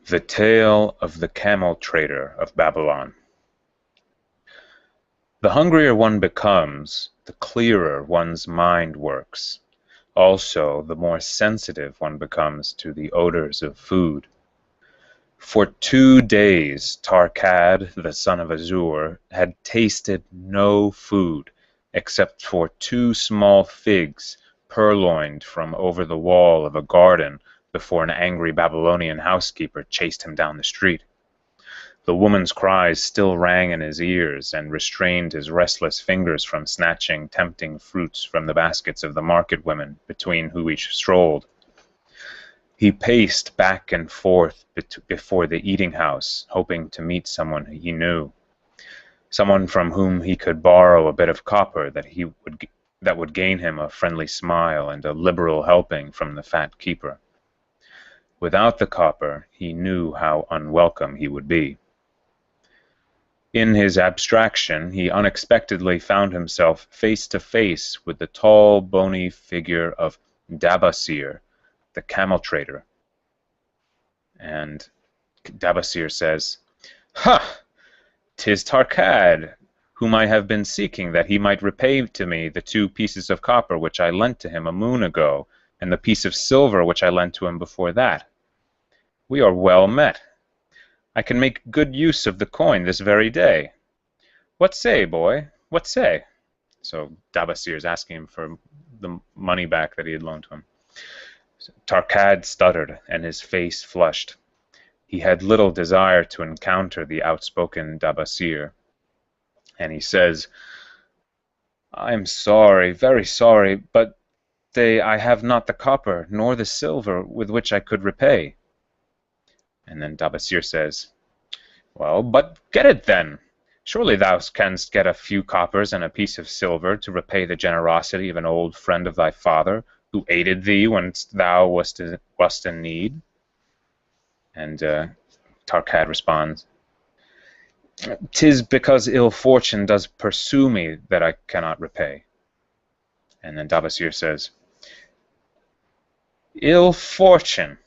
The Tale of the Camel Trader of Babylon. The hungrier one becomes, the clearer one's mind works. Also, the more sensitive one becomes to the odors of food. For 2 days Tarkad, the son of Azur, had tasted no food except for 2 small figs purloined from over the wall of a garden before an angry Babylonian housekeeper chased him down the street. The woman's cries still rang in his ears and restrained his restless fingers from snatching tempting fruits from the baskets of the market women between whom he strolled. He paced back and forth before the eating house, hoping to meet someone he knew, someone from whom he could borrow a bit of copper that would gain him a friendly smile and a liberal helping from the fat keeper. Without the copper, he knew how unwelcome he would be. In his abstraction, he unexpectedly found himself face to face with the tall, bony figure of Dabasir, the camel trader. And Dabasir says, "Ha! 'Tis Tarkad, whom I have been seeking, that he might repay to me the 2 pieces of copper which I lent to him a moon ago, and the piece of silver which I lent to him before that. We are well met. I can make good use of the coin this very day. What say, boy? What say?" So Dabasir is asking him for the money back that he had loaned to him. Tarkad stuttered, and his face flushed. He had little desire to encounter the outspoken Dabasir, and he says, "I am sorry, very sorry, but I have not the copper, nor the silver with which I could repay." And then Dabasir says, "Well, but get it then. Surely thou canst get a few coppers and a piece of silver to repay the generosity of an old friend of thy father, who aided thee when thou wast in need." And Tarkad responds, "'Tis because ill fortune does pursue me that I cannot repay." And then Dabasir says, "Ill fortune!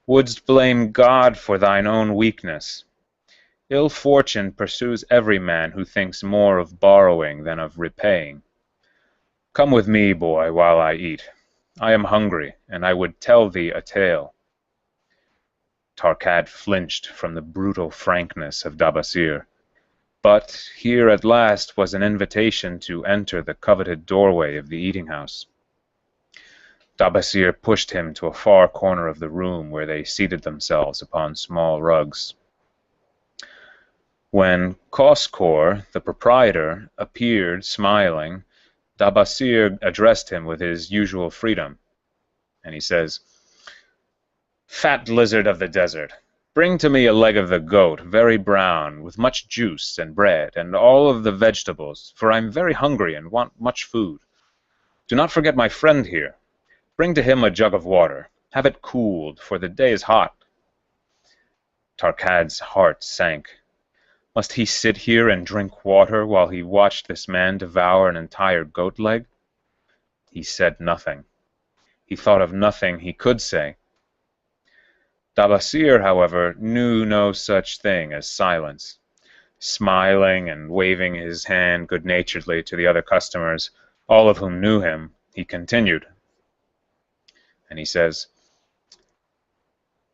Wouldst blame God for thine own weakness? Ill fortune pursues every man who thinks more of borrowing than of repaying. Come with me, boy, while I eat. I am hungry, and I would tell thee a tale." Tarkad flinched from the brutal frankness of Dabasir, but here at last was an invitation to enter the coveted doorway of the eating house. Dabasir pushed him to a far corner of the room where they seated themselves upon small rugs. When Koskor, the proprietor, appeared smiling, Dabasir addressed him with his usual freedom, and he says, "Fat lizard of the desert, bring to me a leg of the goat, very brown, with much juice and bread, and all of the vegetables, for I am very hungry and want much food. Do not forget my friend here. Bring to him a jug of water. Have it cooled, for the day is hot." Tarkad's heart sank. Must he sit here and drink water while he watched this man devour an entire goat leg? He said nothing. He thought of nothing he could say. Dabasir, however, knew no such thing as silence. Smiling and waving his hand good-naturedly to the other customers, all of whom knew him, he continued. And he says,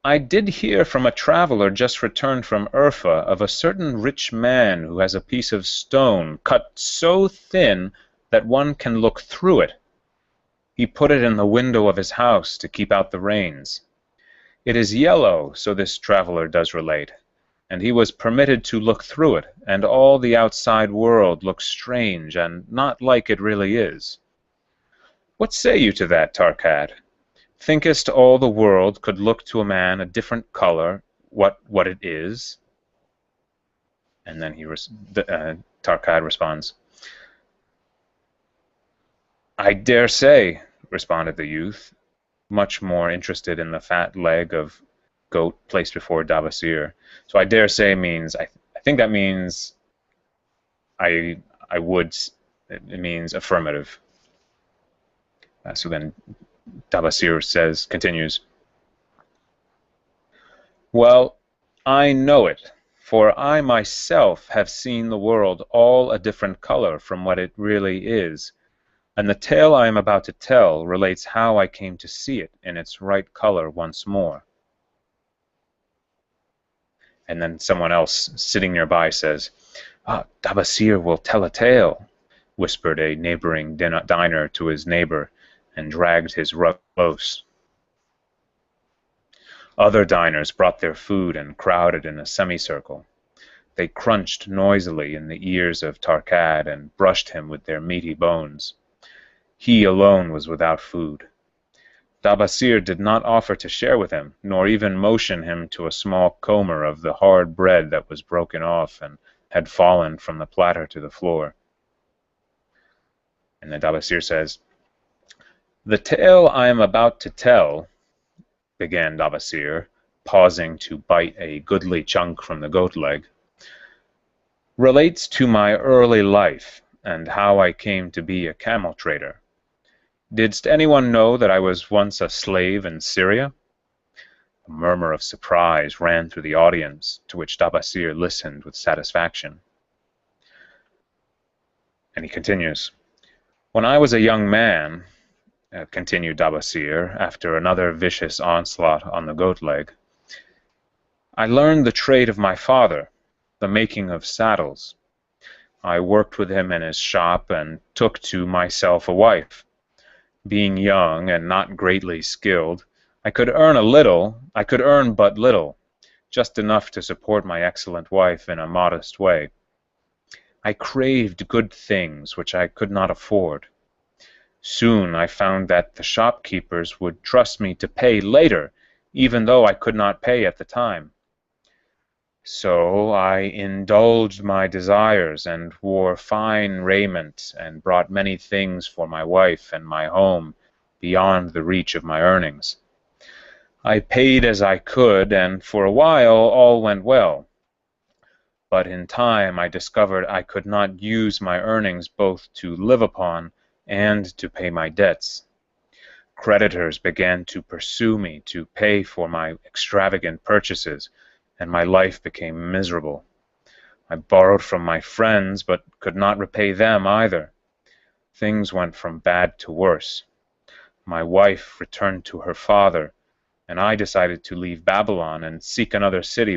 "I did hear from a traveler just returned from Urfa of a certain rich man who has a piece of stone cut so thin that one can look through it. He put it in the window of his house to keep out the rains. It is yellow, so this traveler does relate, and he was permitted to look through it, and all the outside world looks strange and not like it really is. What say you to that, Tarkad? Thinkest all the world could look to a man a different color what it is?" And then Tarkad responds, "I dare say," responded the youth, much more interested in the fat leg of goat placed before Dabasir. So "I dare say" means, I think that means I would, it means affirmative. So then Dabasir continues, Well, I know it, for I myself have seen the world all a different color from what it really is, and the tale I am about to tell relates how I came to see it in its right color once more. And then someone else sitting nearby says, "Ah, Dabasir will tell a tale," whispered a neighboring diner to his neighbor, and dragged his rug close. Other diners brought their food and crowded in a semicircle. They crunched noisily in the ears of Tarkad and brushed him with their meaty bones. He alone was without food. Dabasir did not offer to share with him, nor even motion him to a small comer of the hard bread that was broken off and had fallen from the platter to the floor. And the Dabasir says, "The tale I am about to tell," began Dabasir, pausing to bite a goodly chunk from the goat leg, "relates to my early life and how I came to be a camel trader. Didst anyone know that I was once a slave in Syria?" A murmur of surprise ran through the audience, to which Dabasir listened with satisfaction. And he continues, "When I was a young man," continued Dabasir, after another vicious onslaught on the goat leg, "I learned the trade of my father, the making of saddles. I worked with him in his shop and took to myself a wife. Being young and not greatly skilled, I could earn but little, just enough to support my excellent wife in a modest way. I craved good things which I could not afford. Soon I found that the shopkeepers would trust me to pay later, even though I could not pay at the time. So I indulged my desires and wore fine raiment and brought many things for my wife and my home beyond the reach of my earnings. I paid as I could, and for a while all went well. But in time I discovered I could not use my earnings both to live upon and to pay my debts. Creditors began to pursue me to pay for my extravagant purchases, and my life became miserable. I borrowed from my friends, but could not repay them either. Things went from bad to worse. My wife returned to her father, and I decided to leave Babylon and seek another city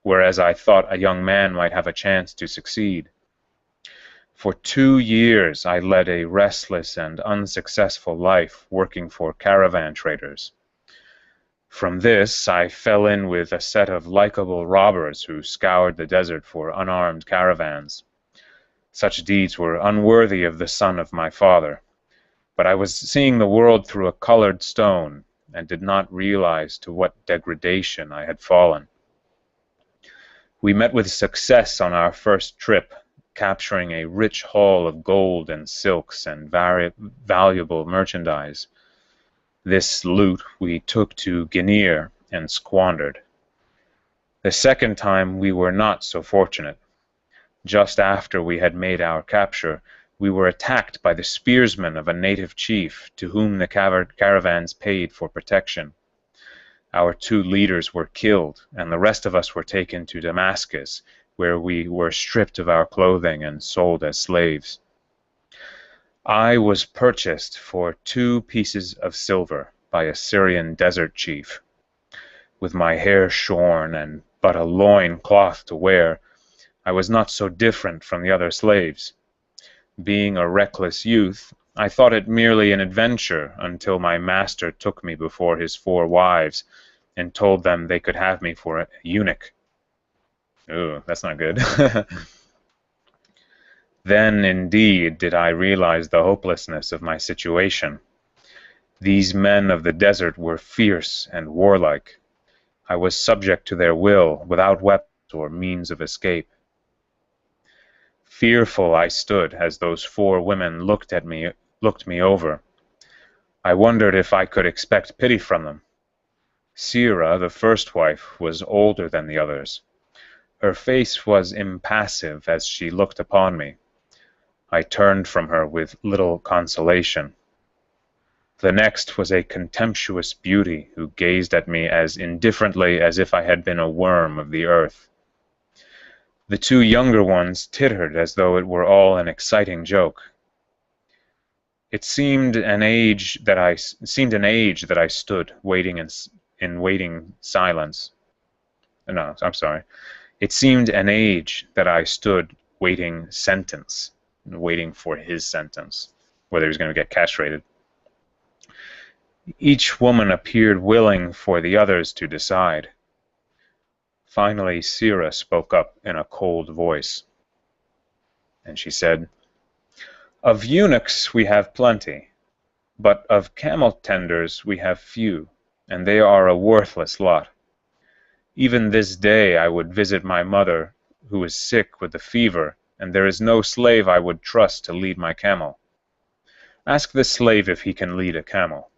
whereas I thought a young man might have a chance to succeed. For 2 years I led a restless and unsuccessful life working for caravan traders. From this I fell in with a set of likable robbers who scoured the desert for unarmed caravans. Such deeds were unworthy of the son of my father, but I was seeing the world through a colored stone, and did not realize to what degradation I had fallen. We met with success on our first trip, capturing a rich haul of gold and silks and valuable merchandise. This loot we took to Guinea and squandered. The second time we were not so fortunate. Just after we had made our capture, we were attacked by the spearsmen of a native chief to whom the caravans paid for protection. Our 2 leaders were killed, and the rest of us were taken to Damascus, where we were stripped of our clothing and sold as slaves. I was purchased for 2 pieces of silver by a Syrian desert chief. With my hair shorn and but a loin cloth to wear, I was not so different from the other slaves. Being a reckless youth, I thought it merely an adventure until my master took me before his 4 wives and told them they could have me for a eunuch. Ooh, that's not good. Then, indeed, did I realize the hopelessness of my situation. These men of the desert were fierce and warlike. I was subject to their will, without weapons or means of escape. Fearful I stood as those 4 women looked me over. I wondered if I could expect pity from them. Sira, the first wife, was older than the others. Her face was impassive as she looked upon me. I turned from her with little consolation. The next was a contemptuous beauty who gazed at me as indifferently as if I had been a worm of the earth. The two younger ones tittered as though it were all an exciting joke. It seemed an age that I stood waiting in waiting silence. No, I'm sorry. It seemed an age that I stood waiting sentence, waiting for his sentence, whether he was going to get castrated. Each woman appeared willing for the others to decide. Finally, Sira spoke up in a cold voice, and she said, "Of eunuchs we have plenty, but of camel tenders we have few, and they are a worthless lot. Even this day I would visit my mother, who is sick with the fever, and there is no slave I would trust to lead my camel. Ask this slave if he can lead a camel."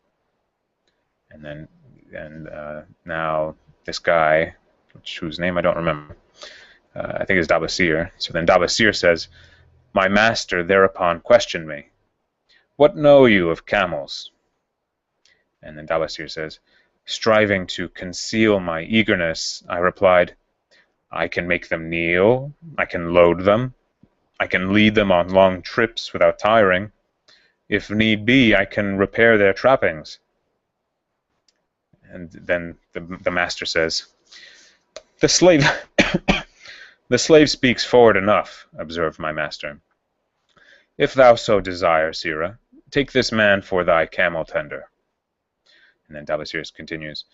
Now this guy, whose name I don't remember, I think is Dabasir. So then Dabasir says, "My master thereupon questioned me, 'What know you of camels?' And then Dabasir says, striving to conceal my eagerness, I replied, 'I can make them kneel, I can load them, I can lead them on long trips without tiring. If need be, I can repair their trappings.' And then the master says, 'The slave the slave speaks forward enough,' observed my master. 'If thou so desire, Sira, take this man for thy camel tender.'" And then Dabasir continues,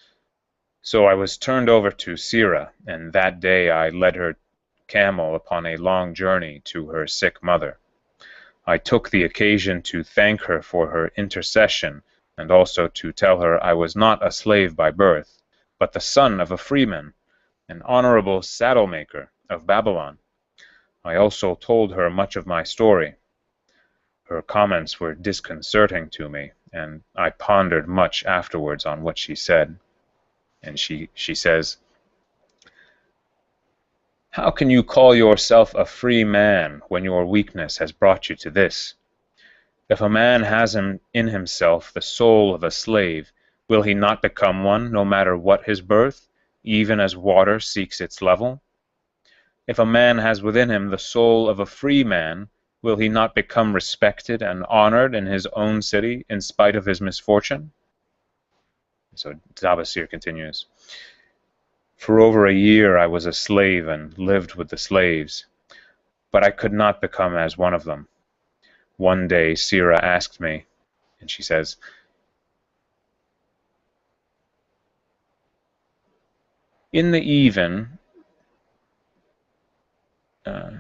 "So I was turned over to Sira, and that day I led her camel upon a long journey to her sick mother. I took the occasion to thank her for her intercession, and also to tell her I was not a slave by birth, but the son of a freeman, an honorable saddle-maker of Babylon. I also told her much of my story. Her comments were disconcerting to me, and I pondered much afterwards on what she said. And she says, 'How can you call yourself a free man when your weakness has brought you to this? If a man has in himself the soul of a slave, will he not become one, no matter what his birth, even as water seeks its level? If a man has within him the soul of a free man, will he not become respected and honored in his own city in spite of his misfortune?' So Dabasir continues, "For over a year I was a slave and lived with the slaves, but I could not become as one of them. One day Sira asked me, and she says, 'In the even, uh,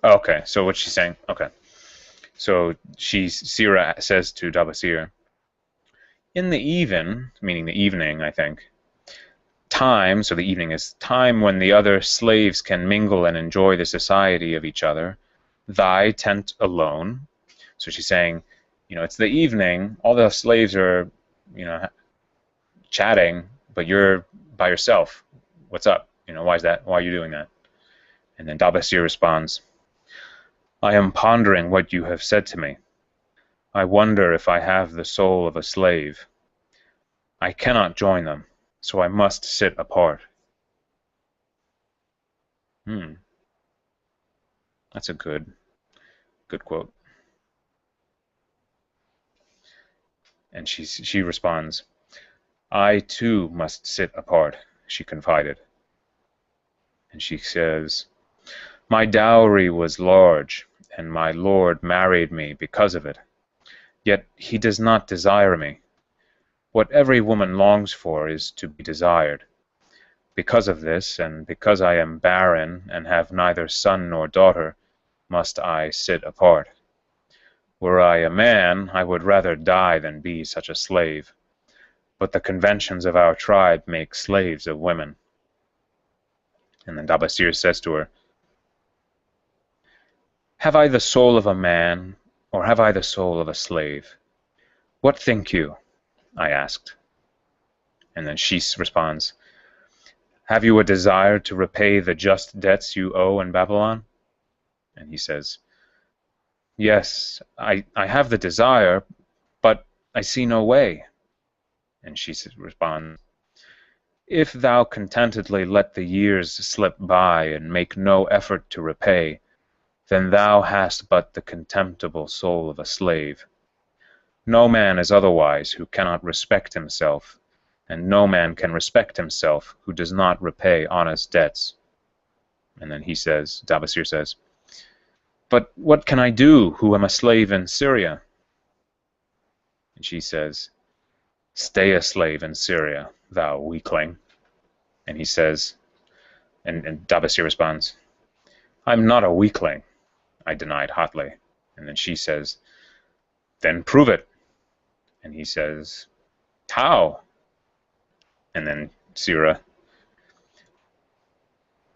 okay, so what she's saying, okay. So Sira says to Dabasir, "In the even," meaning the evening, I think, "time," so the evening is time when the other slaves can mingle and enjoy the society of each other, thy tent alone." So she's saying, it's the evening, all the slaves are, chatting, but you're by yourself. What's up? Why is that? Why are you doing that? And then Dabasir responds, "I am pondering what you have said to me. I wonder if I have the soul of a slave. I cannot join them, so I must sit apart." That's a good quote. And she responds, "I too must sit apart," she confided. And she says, "My dowry was large, and my lord married me because of it. Yet he does not desire me. What every woman longs for is to be desired. Because of this, and because I am barren and have neither son nor daughter, must I sit apart. Were I a man, I would rather die than be such a slave. But the conventions of our tribe make slaves of women." And then Dabasir says to her, "Have I the soul of a man, or have I the soul of a slave? "What think you?" I asked. And then she responds, "Have you a desire to repay the just debts you owe in Babylon?" And he says, "Yes, I have the desire, but I see no way." And she responds, "If thou contentedly let the years slip by and make no effort to repay, then thou hast but the contemptible soul of a slave. No man is otherwise who cannot respect himself, and no man can respect himself who does not repay honest debts." And then Dabasir says, "But what can I do who am a slave in Syria?" And she says, "Stay a slave in Syria, thou weakling." And he says, and Dabasir responds, "I'm not a weakling," I denied hotly. And then she says, "Then prove it." And he says, "How?" And then Sira,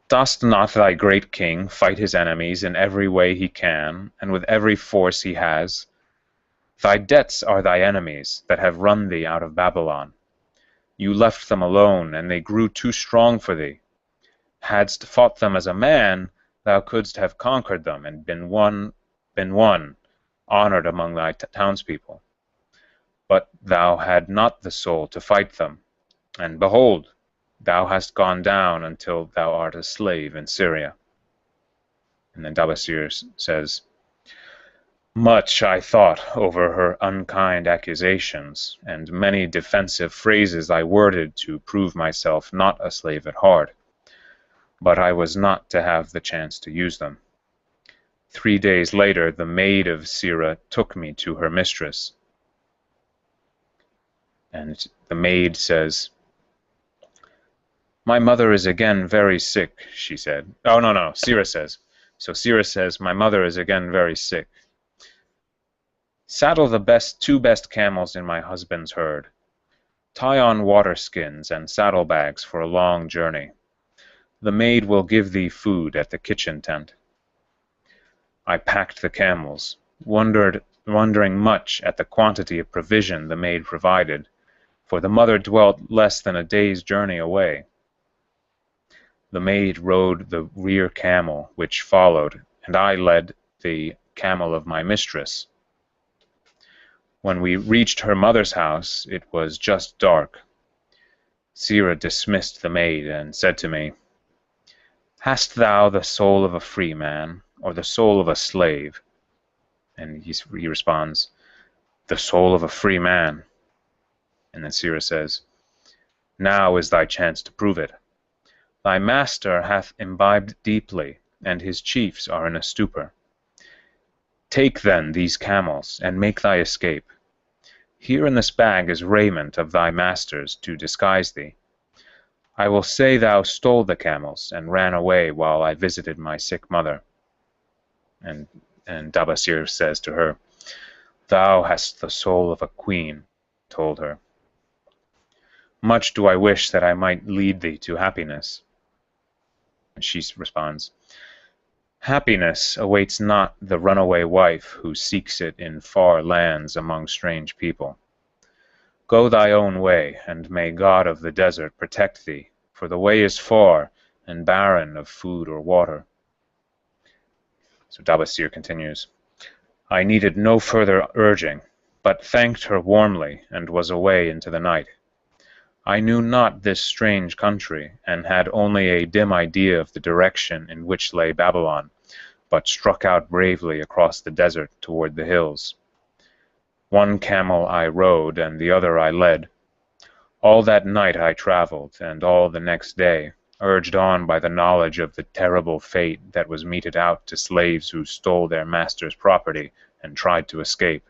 "Dost not thy great king fight his enemies in every way he can, and with every force he has? Thy debts are thy enemies that have run thee out of Babylon. You left them alone, and they grew too strong for thee. Hadst fought them as a man, thou couldst have conquered them and been one, honored among thy townspeople. But thou had not the soul to fight them, and behold, thou hast gone down until thou art a slave in Syria." And then Dabasir says, "Much I thought over her unkind accusations, and many defensive phrases I worded to prove myself not a slave at heart. But I was not to have the chance to use them. 3 days later, the maid of Sira took me to her mistress. And the maid says, 'My mother is again very sick,' she said. Oh, no, Sira says. So Sira says, 'My mother is again very sick. Saddle the two best camels in my husband's herd. Tie on water skins and saddlebags for a long journey. The maid will give thee food at the kitchen tent.' I packed the camels, wondering much at the quantity of provision the maid provided, for the mother dwelt less than a day's journey away. The maid rode the rear camel, which followed, and I led the camel of my mistress. When we reached her mother's house, it was just dark. Sira dismissed the maid and said to me, 'Hast thou the soul of a free man, or the soul of a slave?' And he responds, 'The soul of a free man.' And then Sira says, 'Now is thy chance to prove it. Thy master hath imbibed deeply, and his chiefs are in a stupor. Take then these camels, and make thy escape. Here in this bag is raiment of thy master's to disguise thee. I will say thou stole the camels, and ran away while I visited my sick mother.' And Dabasir says to her, 'Thou hast the soul of a queen,' told her. 'Much do I wish that I might lead thee to happiness.' And she responds, 'Happiness awaits not the runaway wife who seeks it in far lands among strange people. Go thy own way, and may God of the desert protect thee, for the way is far and barren of food or water.' So Dabasir continues, 'I needed no further urging, but thanked her warmly and was away into the night. I knew not this strange country, and had only a dim idea of the direction in which lay Babylon, but struck out bravely across the desert toward the hills. One camel I rode, and the other I led. All that night I traveled, and all the next day, urged on by the knowledge of the terrible fate that was meted out to slaves who stole their master's property and tried to escape.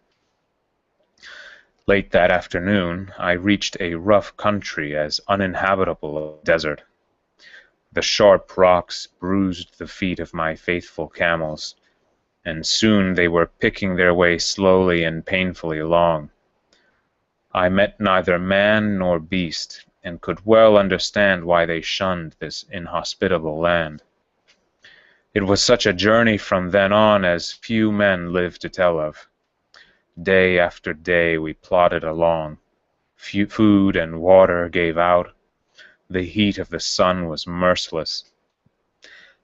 Late that afternoon, I reached a rough country as uninhabitable as a desert. The sharp rocks bruised the feet of my faithful camels, and soon they were picking their way slowly and painfully along. I met neither man nor beast, and could well understand why they shunned this inhospitable land. It was such a journey from then on as few men live to tell of. Day after day we plodded along. Food and water gave out. The heat of the sun was merciless.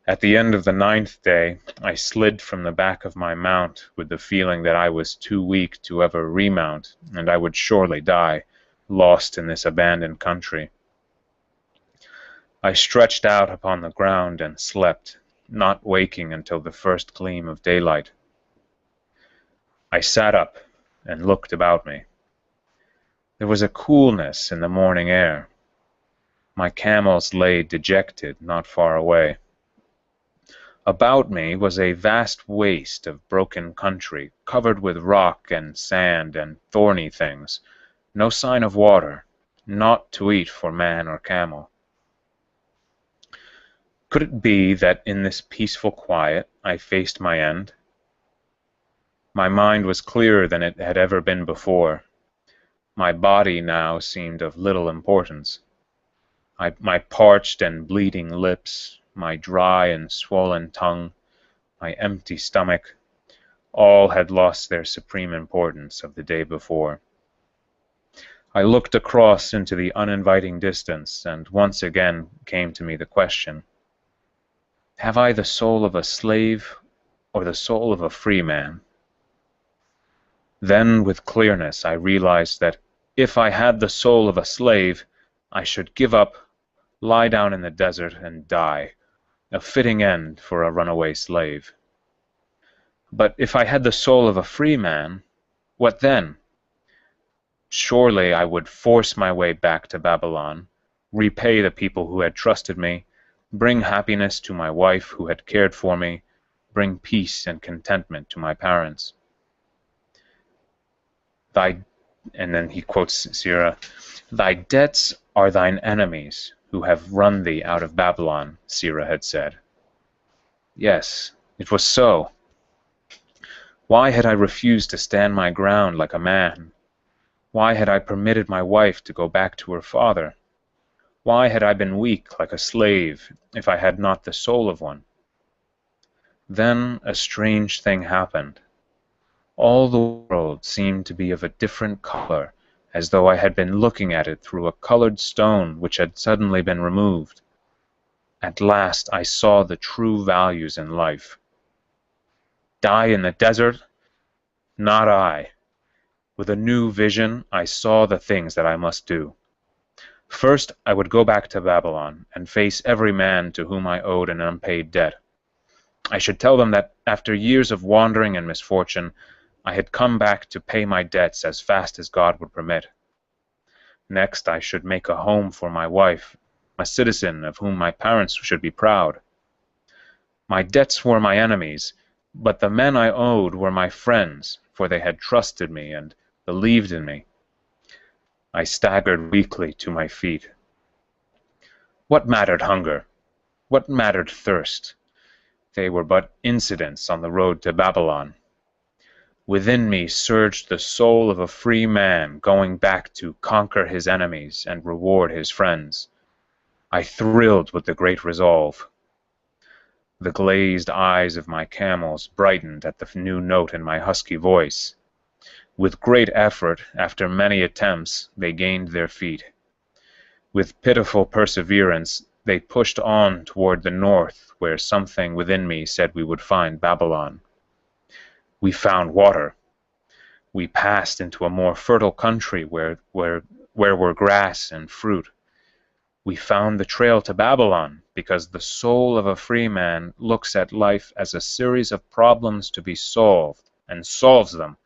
At the end of the 9th day, I slid from the back of my mount with the feeling that I was too weak to ever remount, and I would surely die, lost in this abandoned country. I stretched out upon the ground and slept, not waking until the first gleam of daylight. I sat up and looked about me. There was a coolness in the morning air. My camels lay dejected not far away. About me was a vast waste of broken country, covered with rock and sand and thorny things, no sign of water, naught to eat for man or camel. Could it be that in this peaceful quiet I faced my end? My mind was clearer than it had ever been before. My body now seemed of little importance. My parched and bleeding lips, my dry and swollen tongue, my empty stomach, all had lost their supreme importance of the day before. I looked across into the uninviting distance, and once again came to me the question, have I the soul of a slave or the soul of a free man? Then with clearness I realized that if I had the soul of a slave, I should give up, lie down in the desert, and die, a fitting end for a runaway slave. But if I had the soul of a free man, what then? Surely I would force my way back to Babylon, repay the people who had trusted me, bring happiness to my wife who had cared for me, bring peace and contentment to my parents. And then he quotes Sirah, "Thy debts are thine enemies who have run thee out of Babylon," Sirah had said. Yes, it was so. Why had I refused to stand my ground like a man? Why had I permitted my wife to go back to her father? Why had I been weak like a slave if I had not the soul of one? Then a strange thing happened. All the world seemed to be of a different color, as though I had been looking at it through a colored stone which had suddenly been removed. At last I saw the true values in life. Die in the desert? Not I. With a new vision, I saw the things that I must do. First, I would go back to Babylon and face every man to whom I owed an unpaid debt. I should tell them that after years of wandering and misfortune, I had come back to pay my debts as fast as God would permit. Next, I should make a home for my wife, a citizen of whom my parents should be proud. My debts were my enemies, but the men I owed were my friends, for they had trusted me and believed in me. I staggered weakly to my feet. What mattered hunger? What mattered thirst? They were but incidents on the road to Babylon. Within me surged the soul of a free man going back to conquer his enemies and reward his friends. I thrilled with the great resolve. The glazed eyes of my camels brightened at the new note in my husky voice. With great effort, after many attempts, they gained their feet. With pitiful perseverance, they pushed on toward the north, where something within me said we would find Babylon. We found water. We passed into a more fertile country where were grass and fruit. We found the trail to Babylon, because the soul of a free man looks at life as a series of problems to be solved, and solves them,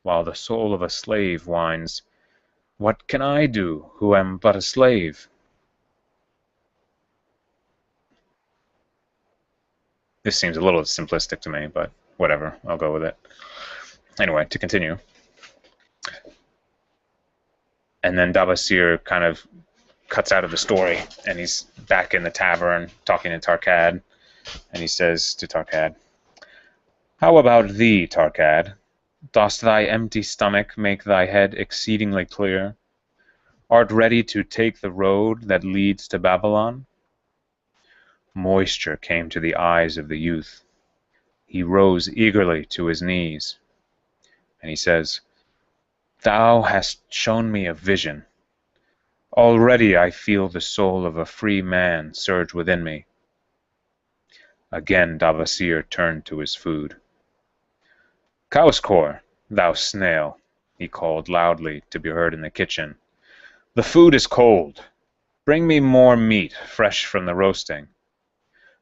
while the soul of a slave whines, "What can I do, who am but a slave?" This seems a little simplistic to me, but whatever, I'll go with it. Anyway, to continue. And then Dabasir kind of cuts out of the story, and he's back in the tavern talking to Tarkad, and he says to Tarkad, "How about thee, Tarkad? Dost thy empty stomach make thy head exceedingly clear? Art ready to take the road that leads to Babylon?" Moisture came to the eyes of the youth. He rose eagerly to his knees. And he says, "Thou hast shown me a vision. Already I feel the soul of a free man surge within me." Again Davasir turned to his food. "Cowscore, thou snail," he called loudly to be heard in the kitchen. "The food is cold. Bring me more meat fresh from the roasting.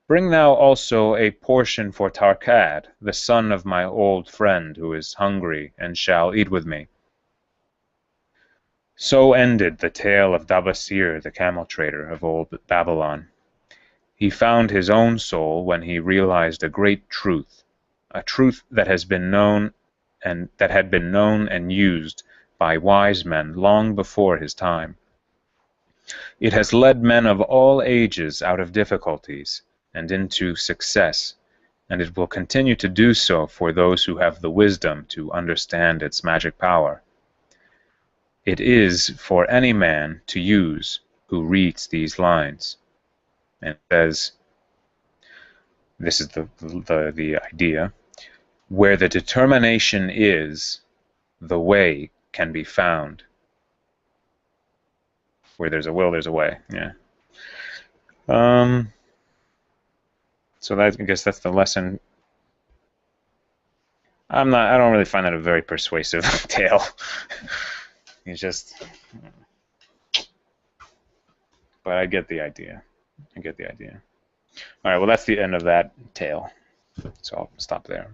Bring thou also a portion for Tarkad, the son of my old friend, who is hungry and shall eat with me." So ended the tale of Davasir, the camel trader of old Babylon. He found his own soul when he realized a great truth, a truth that has been known and that had been known and used by wise men long before his time. It has led men of all ages out of difficulties and into success, and it will continue to do so for those who have the wisdom to understand its magic power. It is for any man to use who reads these lines. And it says, this is the idea, where the determination is, the way can be found. Where there's a will, there's a way. Yeah. So I guess that's the lesson. I don't really find that a very persuasive tale. It's just, but I get the idea. All right, well, that's the end of that tale. So I'll stop there.